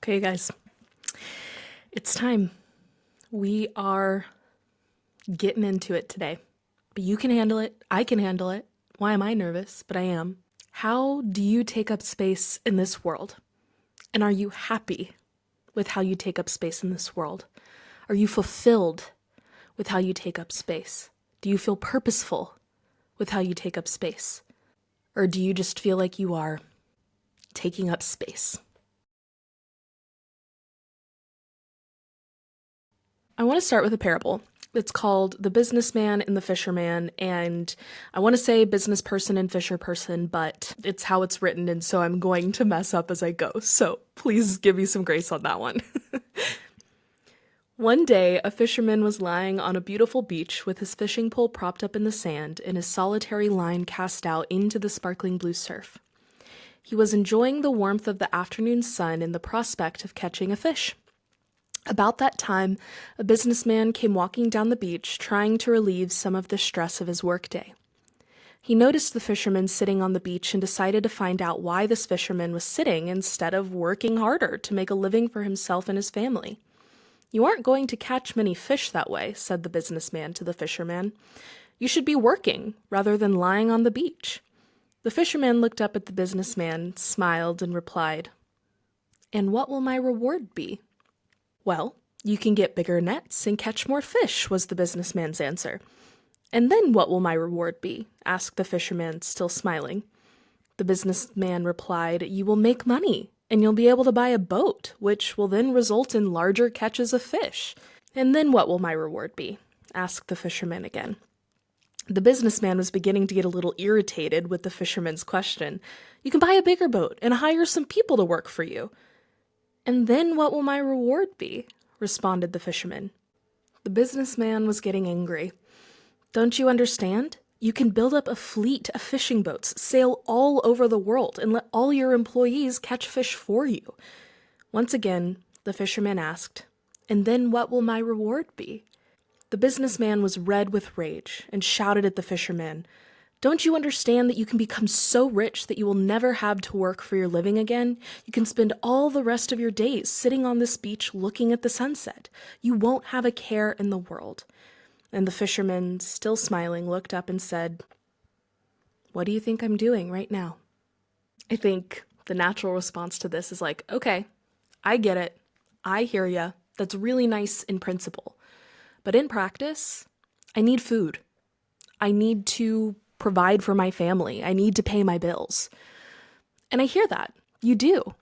Okay, guys, it's time. We are getting into it today. But you can handle it. I can handle it. Why am I nervous? But I am. How do you take up space in this world? And are you happy with how you take up space in this world? Are you fulfilled with how you take up space? Do you feel purposeful with how you take up space? Or do you just feel like you are taking up space? I want to start with a parable. It's called The Businessman and the Fisherman, and I want to say business person and fisher person, but it's how it's written, and so I'm going to mess up as I go. So please give me some grace on that one. One day, a fisherman was lying on a beautiful beach with his fishing pole propped up in the sand and his solitary line cast out into the sparkling blue surf. He was enjoying the warmth of the afternoon sun and the prospect of catching a fish. About that time, a businessman came walking down the beach, trying to relieve some of the stress of his workday. He noticed the fisherman sitting on the beach and decided to find out why this fisherman was sitting instead of working harder to make a living for himself and his family. "You aren't going to catch many fish that way," said the businessman to the fisherman. "You should be working rather than lying on the beach." The fisherman looked up at the businessman, smiled, and replied, "And what will my reward be?" "Well, you can get bigger nets and catch more fish," was the businessman's answer. "And then what will my reward be?" asked the fisherman, still smiling. The businessman replied, "You will make money, and you'll be able to buy a boat, which will then result in larger catches of fish." "And then what will my reward be?" asked the fisherman again. The businessman was beginning to get a little irritated with the fisherman's question. "You can buy a bigger boat and hire some people to work for you." "And then what will my reward be?" responded the fisherman. The businessman was getting angry. "Don't you understand? You can build up a fleet of fishing boats, sail all over the world, and let all your employees catch fish for you." Once again, the fisherman asked, "And then what will my reward be?" The businessman was red with rage and shouted at the fisherman, "Don't you understand that you can become so rich that you will never have to work for your living again? You can spend all the rest of your days sitting on this beach looking at the sunset. You won't have a care in the world." And the fisherman, still smiling, looked up and said, "What do you think I'm doing right now?" I think the natural response to this is like, okay, I get it. I hear ya. That's really nice in principle. But in practice, I need food. I need to provide for my family. I need to pay my bills. And I hear that. You do.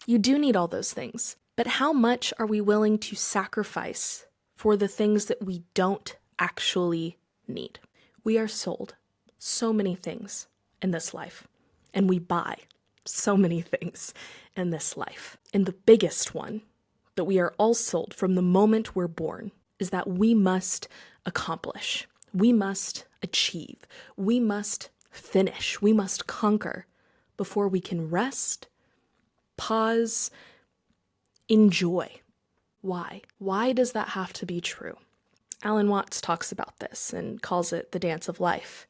You do need all those things. But how much are we willing to sacrifice for the things that we don't actually need? We are sold so many things in this life, and we buy so many things in this life. And the biggest one that we are all sold from the moment we're born is that we must accomplish. We must achieve. We must finish. We must conquer before we can rest, pause, enjoy. Why? Why does that have to be true? Alan Watts talks about this and calls it the dance of life,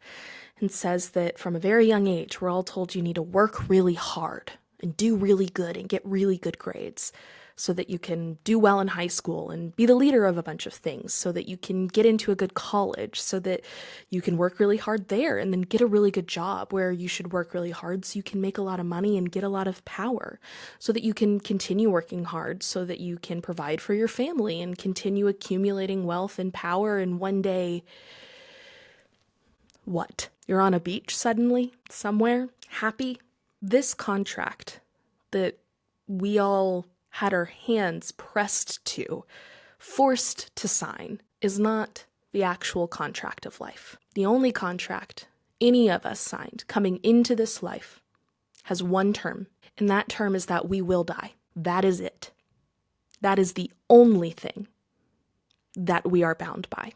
and says that from a very young age, we're all told you need to work really hard and do really good and get really good grades so that you can do well in high school and be the leader of a bunch of things, so that you can get into a good college, so that you can work really hard there and then get a really good job where you should work really hard so you can make a lot of money and get a lot of power, so that you can continue working hard so that you can provide for your family and continue accumulating wealth and power, and one day, what? You're on a beach suddenly, somewhere, happy? This contract that we all had our hands pressed to, forced to sign, is not the actual contract of life. The only contract any of us signed coming into this life has one term, and that term is that we will die. That is it. That is the only thing that we are bound by.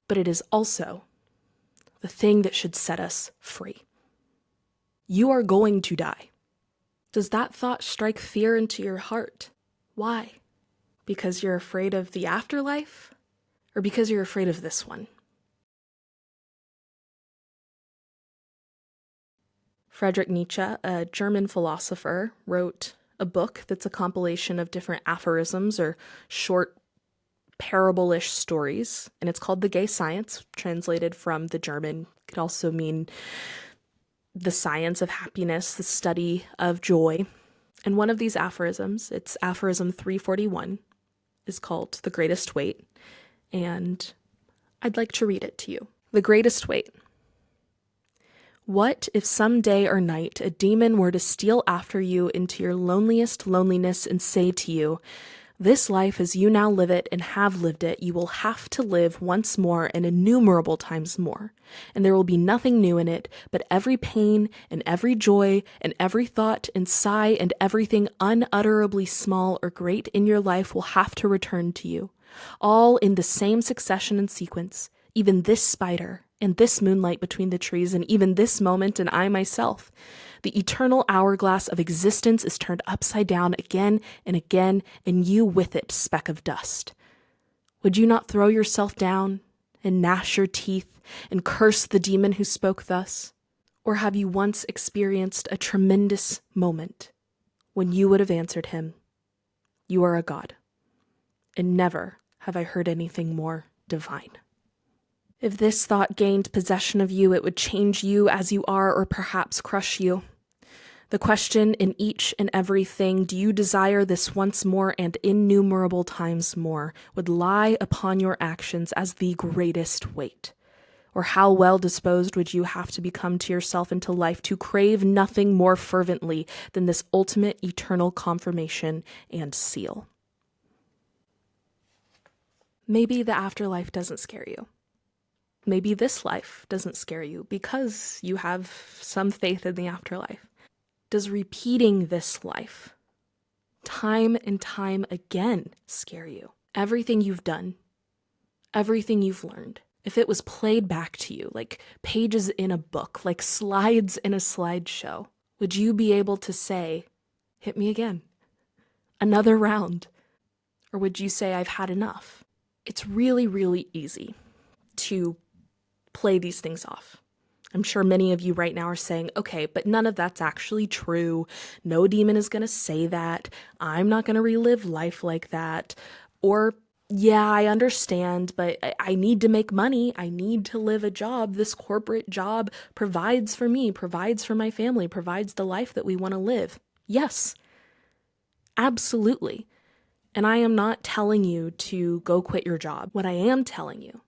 But it is also the thing that should set us free. You are going to die. Does that thought strike fear into your heart? Why? Because you're afraid of the afterlife? Or because you're afraid of this one? Friedrich Nietzsche, a German philosopher, wrote a book that's a compilation of different aphorisms or short parable-ish stories, and it's called The Gay Science, translated from the German. It could also mean the science of happiness, the study of joy. And one of these aphorisms, it's aphorism 341, is called The Greatest Weight, and I'd like to read it to you. The Greatest Weight. What if some day or night a demon were to steal after you into your loneliest loneliness and say to you, "This life as you now live it and have lived it, you will have to live once more and innumerable times more, and there will be nothing new in it, but every pain and every joy and every thought and sigh and everything unutterably small or great in your life will have to return to you, all in the same succession and sequence, even this spider and this moonlight between the trees and even this moment and I myself. The eternal hourglass of existence is turned upside down again and again, and you with it, speck of dust. Would you not throw yourself down and gnash your teeth and curse the demon who spoke thus? Or have you once experienced a tremendous moment when you would have answered him, "You are a god," and never have I heard anything more divine? If this thought gained possession of you, it would change you as you are or perhaps crush you. The question in each and every thing, do you desire this once more and innumerable times more, would lie upon your actions as the greatest weight. Or how well disposed would you have to become to yourself and to life to crave nothing more fervently than this ultimate eternal confirmation and seal? Maybe the afterlife doesn't scare you. Maybe this life doesn't scare you because you have some faith in the afterlife. Does repeating this life, time and time again, scare you? Everything you've done, everything you've learned, if it was played back to you like pages in a book, like slides in a slideshow, would you be able to say, "Hit me again, another round"? Or would you say, "I've had enough"? It's really, really easy to play these things off. I'm sure many of you right now are saying, "Okay, but none of that's actually true. No demon is going to say that. I'm not going to relive life like that." Or, "Yeah, I understand, but I need to make money. I need to live a job. This corporate job provides for me, provides for my family, provides the life that we want to live." Yes, absolutely. And I am not telling you to go quit your job. What I am telling you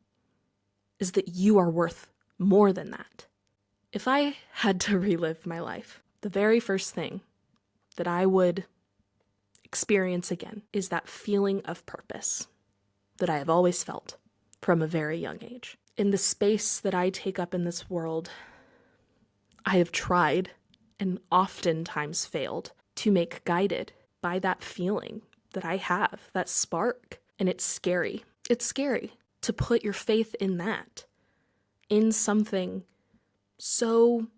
is that you are worth more than that. If I had to relive my life, the very first thing that I would experience again is that feeling of purpose that I have always felt from a very young age. In the space that I take up in this world, I have tried and oftentimes failed to make guided by that feeling that I have, that spark. And it's scary. It's scary to put your faith in that, in something so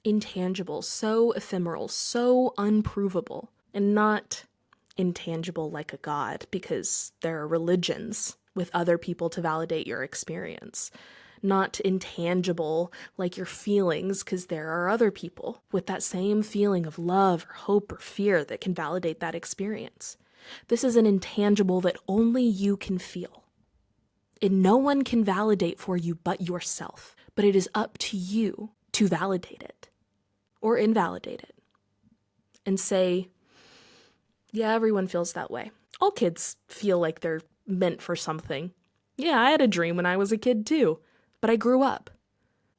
intangible, so ephemeral, so unprovable, and not intangible like a god, because there are religions with other people to validate your experience. Not intangible like your feelings, because there are other people with that same feeling of love or hope or fear that can validate that experience. This is an intangible that only you can feel. And no one can validate for you but yourself. But it is up to you to validate it or invalidate it and say, "Yeah, everyone feels that way. All kids feel like they're meant for something. Yeah, I had a dream when I was a kid too, but I grew up."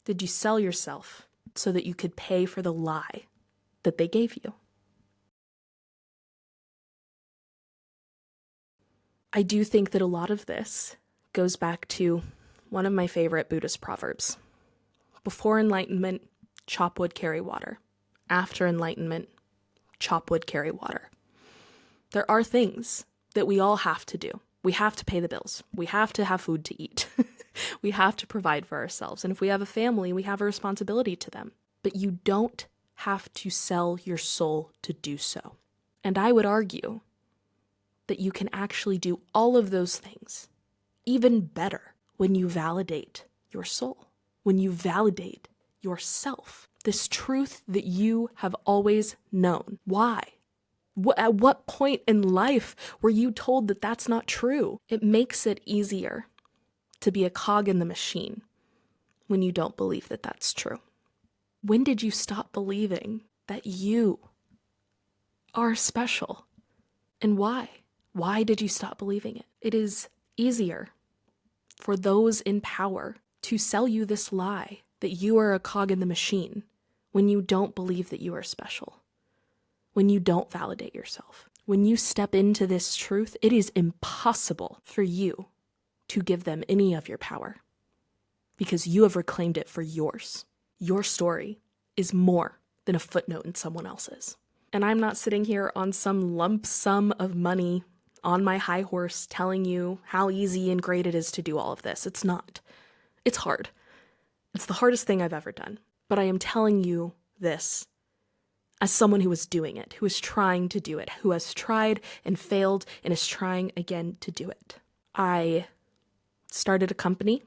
Did you sell yourself so that you could pay for the lie that they gave you? I do think that a lot of this goes back to one of my favorite Buddhist proverbs. Before enlightenment, chop wood, carry water. After enlightenment, chop wood, carry water. There are things that we all have to do. We have to pay the bills. We have to have food to eat. We have to provide for ourselves. And if we have a family, we have a responsibility to them. But you don't have to sell your soul to do so. And I would argue that you can actually do all of those things even better when you validate your soul, when you validate yourself, this truth that you have always known. Why? At what point in life were you told that that's not true? It makes it easier to be a cog in the machine when you don't believe that that's true. When did you stop believing that you are special? And why? Why did you stop believing it? It is easier for those in power to sell you this lie that you are a cog in the machine when you don't believe that you are special, when you don't validate yourself. When you step into this truth, it is impossible for you to give them any of your power because you have reclaimed it for yours. Your story is more than a footnote in someone else's. And I'm not sitting here on some lump sum of money on my high horse telling you how easy and great it is to do all of this. It's not. It's hard. It's the hardest thing I've ever done. But I am telling you this as someone who is doing it, who is trying to do it, who has tried and failed and is trying again to do it. I started a company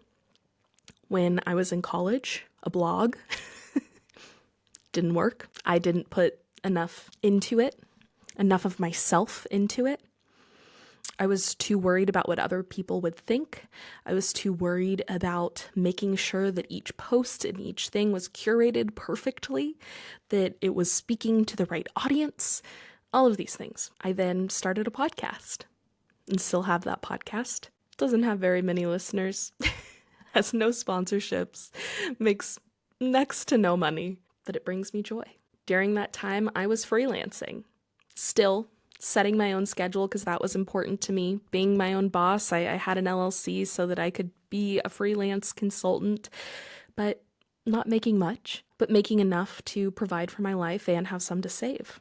when I was in college, a blog. Didn't work. I didn't put enough into it, enough of myself into it. I was too worried about what other people would think. I was too worried about making sure that each post and each thing was curated perfectly, that it was speaking to the right audience, all of these things. I then started a podcast and still have that podcast. Doesn't have very many listeners, has no sponsorships, makes next to no money, but it brings me joy. During that time, I was freelancing, still setting my own schedule because that was important to me. Being my own boss, I had an LLC so that I could be a freelance consultant, but not making much, but making enough to provide for my life and have some to save.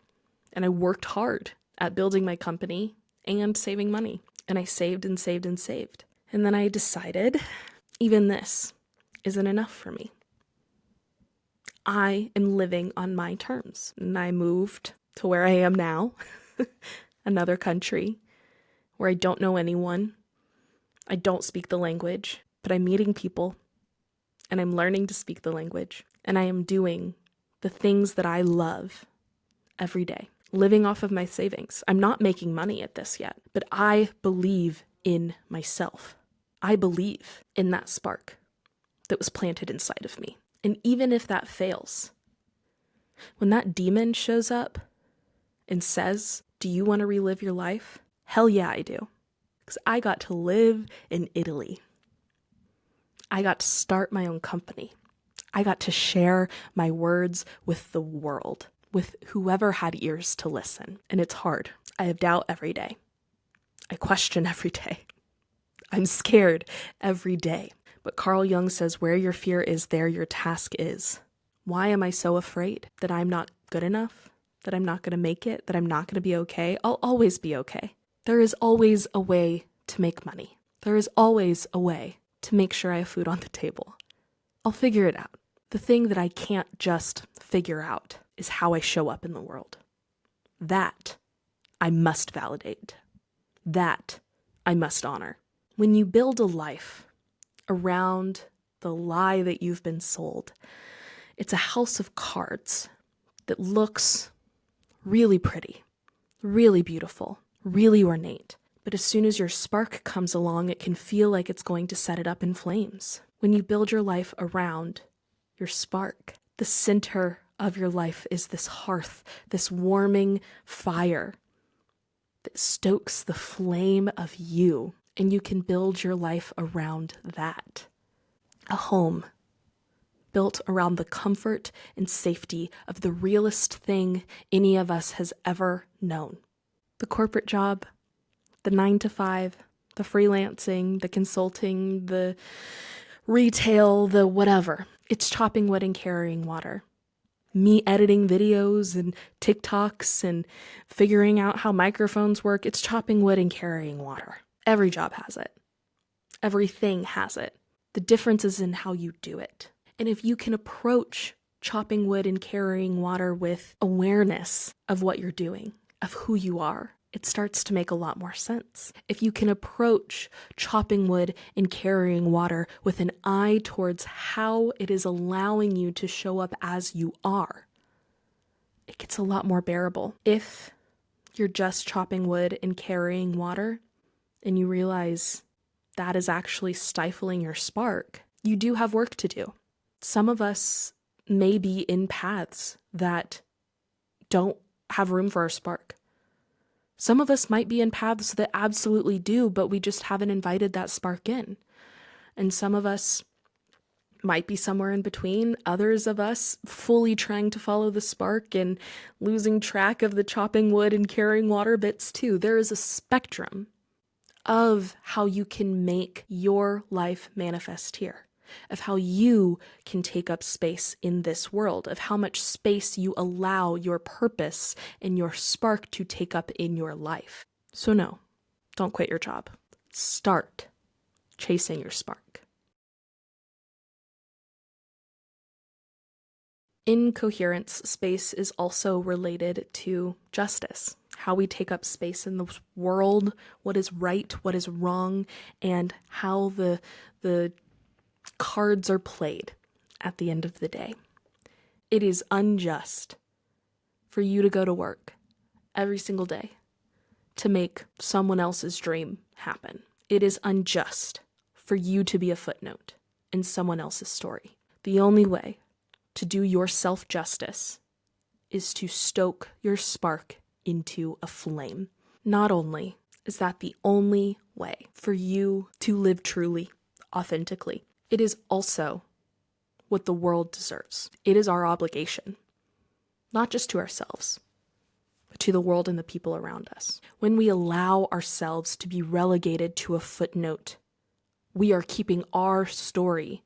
And I worked hard at building my company and saving money. And I saved and saved and saved. And then I decided, even this isn't enough for me. I am living on my terms. And I moved to where I am now, another country where I don't know anyone. I don't speak the language, but I'm meeting people and I'm learning to speak the language. And I am doing the things that I love every day, living off of my savings. I'm not making money at this yet, but I believe in myself. I believe in that spark that was planted inside of me. And even if that fails, when that demon shows up and says, "Do you want to relive your life?" Hell yeah, I do. Because I got to live in Italy. I got to start my own company. I got to share my words with the world, with whoever had ears to listen. And it's hard. I have doubt every day. I question every day. I'm scared every day. But Carl Jung says, where your fear is, there your task is. Why am I so afraid that I'm not good enough? That I'm not going to make it? That I'm not going to be okay? I'll always be okay. There is always a way to make money. There is always a way to make sure I have food on the table. I'll figure it out. The thing that I can't just figure out is how I show up in the world. That I must validate. That I must honor. When you build a life around the lie that you've been sold, it's a house of cards that looks really pretty, really beautiful, really ornate. But as soon as your spark comes along, it can feel like it's going to set it up in flames. When you build your life around your spark, the center of your life is this hearth, this warming fire that stokes the flame of you, and you can build your life around that. A home built around the comfort and safety of the realest thing any of us has ever known. The corporate job, the 9-to-5, the freelancing, the consulting, the retail, the whatever. It's chopping wood and carrying water. Me editing videos and TikToks and figuring out how microphones work. It's chopping wood and carrying water. Every job has it. Everything has it. The difference is in how you do it. And if you can approach chopping wood and carrying water with awareness of what you're doing, of who you are, it starts to make a lot more sense. If you can approach chopping wood and carrying water with an eye towards how it is allowing you to show up as you are, it gets a lot more bearable. If you're just chopping wood and carrying water, and you realize that is actually stifling your spark, you do have work to do. Some of us may be in paths that don't have room for our spark. Some of us might be in paths that absolutely do, but we just haven't invited that spark in. And some of us might be somewhere in between. Others of us fully trying to follow the spark and losing track of the chopping wood and carrying water bits too. There is a spectrum of how you can make your life manifest here, of how you can take up space in this world, of how much space you allow your purpose and your spark to take up in your life. So no, don't quit your job. Start chasing your spark. Incoherence, space is also related to justice, how we take up space in the world, what is right, what is wrong, and how the cards are played at the end of the day. It is unjust for you to go to work every single day to make someone else's dream happen. It is unjust for you to be a footnote in someone else's story. The only way to do yourself justice is to stoke your spark into a flame. Not only is that the only way for you to live truly, authentically, it is also what the world deserves. It is our obligation, not just to ourselves, but to the world and the people around us. When we allow ourselves to be relegated to a footnote, we are keeping our story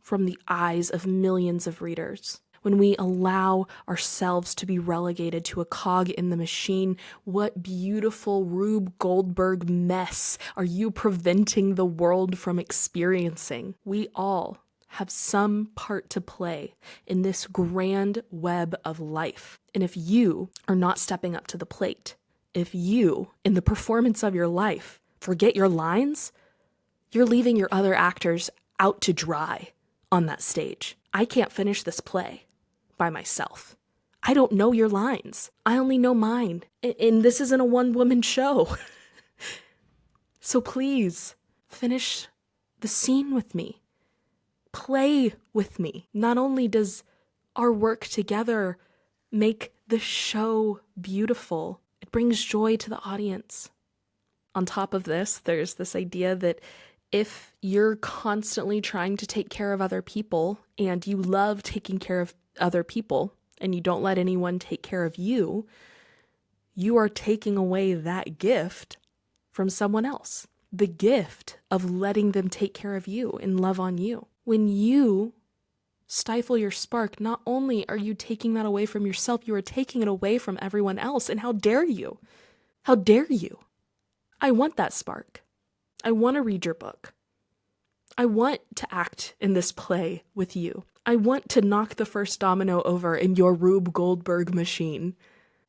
from the eyes of millions of readers. When we allow ourselves to be relegated to a cog in the machine, what beautiful Rube Goldberg mess are you preventing the world from experiencing? We all have some part to play in this grand web of life. And if you are not stepping up to the plate, if you, in the performance of your life, forget your lines, you're leaving your other actors out to dry on that stage. I can't finish this play by myself. I don't know your lines. I only know mine. And this isn't a one-woman show. So please, finish the scene with me. Play with me. Not only does our work together make the show beautiful, it brings joy to the audience. On top of this, there's this idea that if you're constantly trying to take care of other people and you love taking care of other people and you don't let anyone take care of you, you are taking away that gift from someone else. The gift of letting them take care of you and love on you. When you stifle your spark, not only are you taking that away from yourself, you are taking it away from everyone else. And how dare you? How dare you? I want that spark. I want to read your book. I want to act in this play with you. I want to knock the first domino over in your Rube Goldberg machine.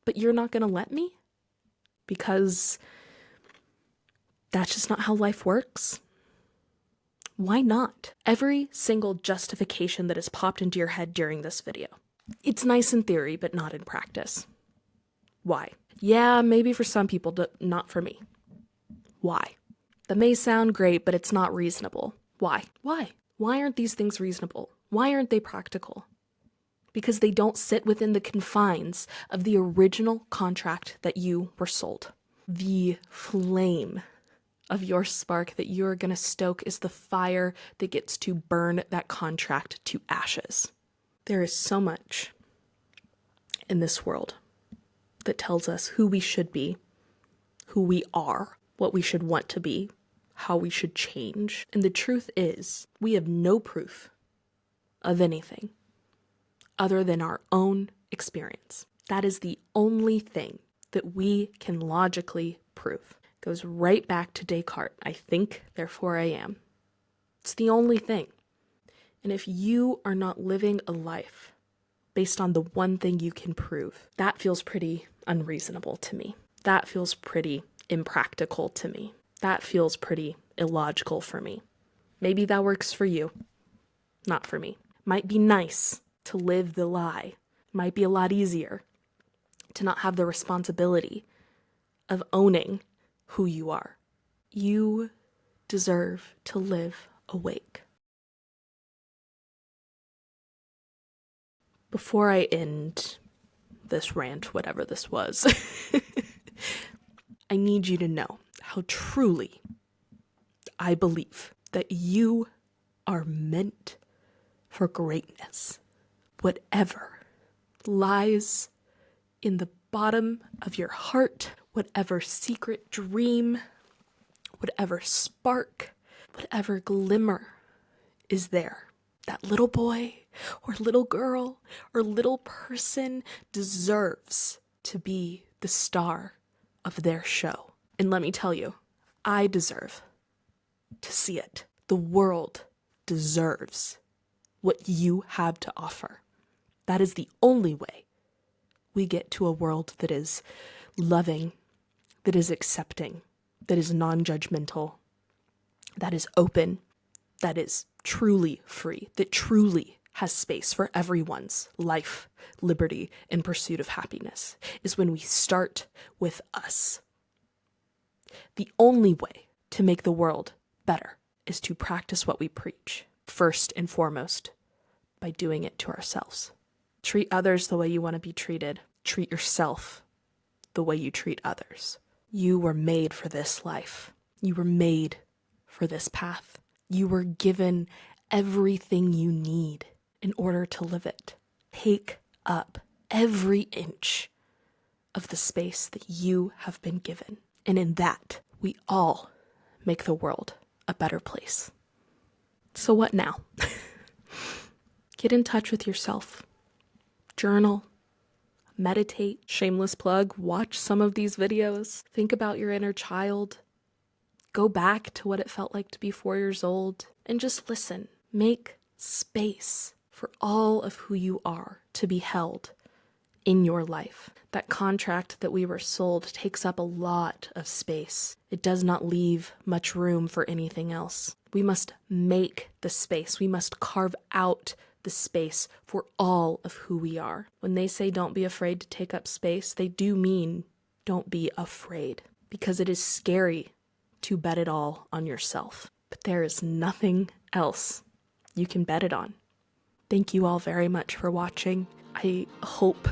But you're not going to let me? Because that's just not how life works. Why not? Every single justification that has popped into your head during this video. It's nice in theory, but not in practice. Why? Yeah, maybe for some people, not for me. Why? That may sound great, but it's not reasonable. Why? Why? Why aren't these things reasonable? Why aren't they practical? Because they don't sit within the confines of the original contract that you were sold. The flame of your spark that you're going to stoke is the fire that gets to burn that contract to ashes. There is so much in this world that tells us who we should be, who we are, what we should want to be, how we should change. And the truth is, we have no proof of anything other than our own experience. That is the only thing that we can logically prove. It goes right back to Descartes. I think, therefore I am. It's the only thing. And if you are not living a life based on the one thing you can prove, that feels pretty unreasonable to me. That feels pretty impractical to me. That feels pretty illogical for me. Maybe that works for you. Not for me. Might be nice to live the lie. Might be a lot easier. to not have the responsibility of owning who you are. You deserve to live awake. Before I end this rant, whatever this was, I need you to know how truly I believe that you are meant for greatness. Whatever lies in the bottom of your heart, whatever secret dream, whatever spark, whatever glimmer is there, that little boy or little girl or little person deserves to be the star of their show. And let me tell you, I deserve to see it. The world deserves what you have to offer. That is the only way we get to a world that is loving, that is accepting, that is non-judgmental, that is open, that is truly free, that truly has space for everyone's life, liberty, and pursuit of happiness, is when we start with us. The only way to make the world better is to practice what we preach, first and foremost, by doing it to ourselves. Treat others the way you want to be treated. Treat yourself the way you treat others. You were made for this life. You were made for this path. You were given everything you need in order to live it. Take up every inch of the space that you have been given. And in that, we all make the world a better place. So what now? Get in touch with yourself. Journal. Meditate. Shameless plug. Watch some of these videos. Think about your inner child. Go back to what it felt like to be 4 years old and just listen. Make space for all of who you are to be held in your life. That contract that we were sold takes up a lot of space. It does not leave much room for anything else. We must make the space. We must carve out the space for all of who we are. When they say don't be afraid to take up space, they do mean don't be afraid, because it is scary to bet it all on yourself. But there is nothing else you can bet it on. Thank you all very much for watching. I hope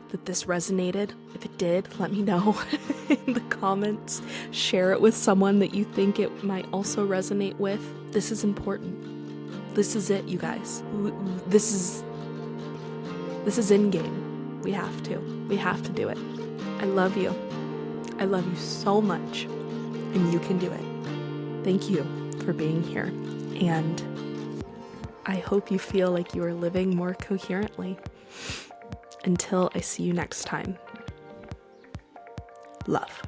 that this resonated. If it did, let me know in the comments. Share it with someone that you think it might also resonate with. This is important. This is it, you guys. This is in game. We have to do it. I love you. I love you so much, and you can do it. Thank you for being here, and I hope you feel like you are living more coherently. Until I see you next time. Love.